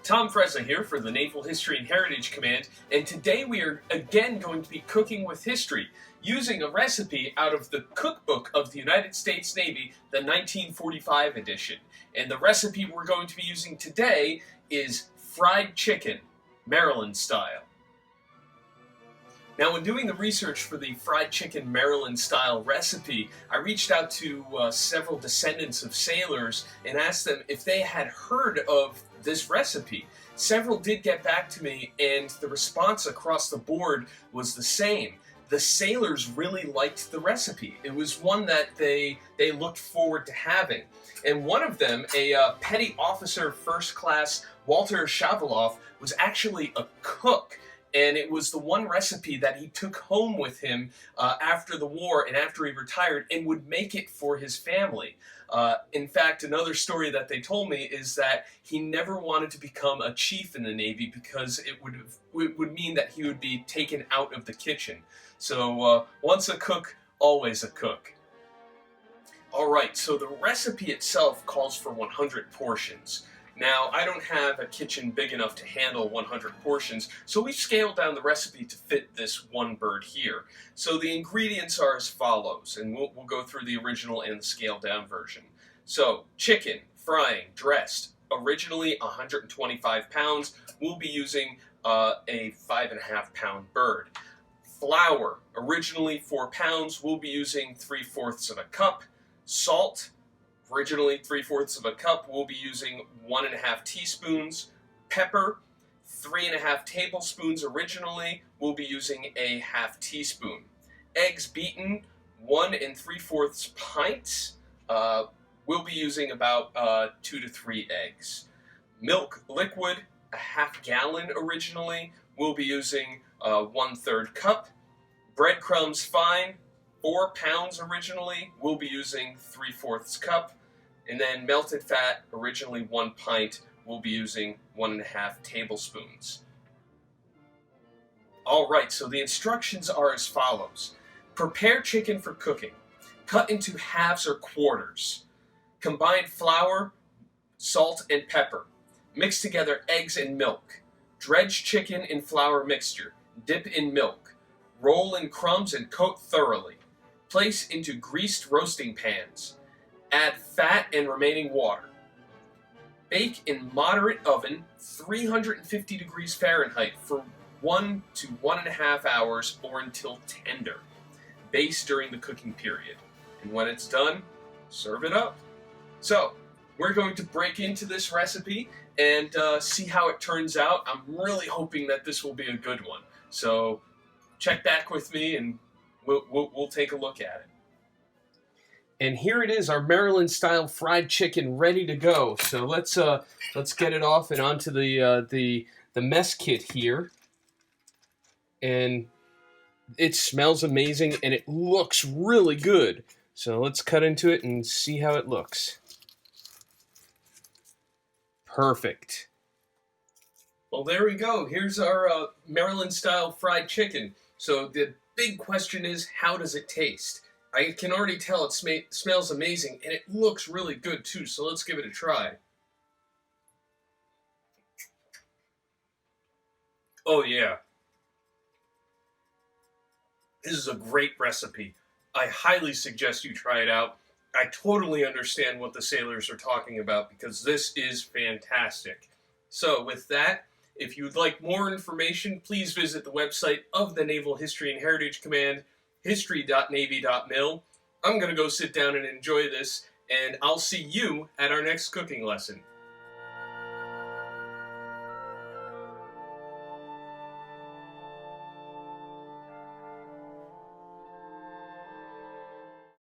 Tom Fresa here for the Naval History and Heritage Command, and today we are again going to be cooking with history, using a recipe out of the Cookbook of the United States Navy, the 1945 edition. And the recipe we're going to be using today is fried chicken, Maryland style. Now, when doing the research for the fried chicken Maryland style recipe, I reached out to several descendants of sailors and asked them if they had heard of this recipe. Several did get back to me, and the response across the board was the same. The sailors really liked the recipe. It was one that they looked forward to having. And one of them, a petty officer first class Walter Shaveloff, was actually a cook. And it was the one recipe that he took home with him after the war and after he retired and would make it for his family. In fact, another story that they told me is that he never wanted to become a chief in the Navy because it would mean that he would be taken out of the kitchen. So once a cook, always a cook. Alright, so the recipe itself calls for 100 portions. Now, I don't have a kitchen big enough to handle 100 portions, so we've scaled down the recipe to fit this one bird here. So the ingredients are as follows, and we'll go through the original and the scaled down version. So, chicken, frying, dressed, originally 125 pounds. We'll be using a 5.5 pound bird. Flour, originally 4 pounds. We'll be using 3/4 of a cup. Salt, originally 3/4 of a cup. We'll be using 1.5 teaspoons. Pepper, 3.5 tablespoons originally. We'll be using a 1/2 teaspoon. Eggs beaten, 1 3/4 pints. We'll be using about 2 to 3 eggs. Milk liquid, a 1/2 gallon originally. We'll be using 1/3 cup. Breadcrumbs fine, 4 pounds originally. We'll be using 3/4 cup. And then melted fat, originally 1 pint, we'll be using 1.5 tablespoons. Alright, so the instructions are as follows. Prepare chicken for cooking. Cut into halves or quarters. Combine flour, salt, and pepper. Mix together eggs and milk. Dredge chicken in flour mixture. Dip in milk. Roll in crumbs and coat thoroughly. Place into greased roasting pans. Add fat and remaining water. Bake in moderate oven, 350 degrees Fahrenheit for 1 to 1.5 hours or until tender. Baste during the cooking period. And when it's done, serve it up. So, we're going to break into this recipe and see how it turns out. I'm really hoping that this will be a good one. So, check back with me and we'll take a look at it. And here it is, our Maryland-style fried chicken ready to go. So let's get it off and onto the mess kit here. And it smells amazing and it looks really good. So let's cut into it and see how it looks. Perfect. Well, there we go. Here's our Maryland-style fried chicken. So the big question is, how does it taste? I can already tell it smells amazing, and it looks really good, too, so let's give it a try. Oh, yeah. This is a great recipe. I highly suggest you try it out. I totally understand what the sailors are talking about, because this is fantastic. So, with that, if you would like more information, please visit the website of the Naval History and Heritage Command, history.navy.mil. I'm going to go sit down and enjoy this, and I'll see you at our next cooking lesson.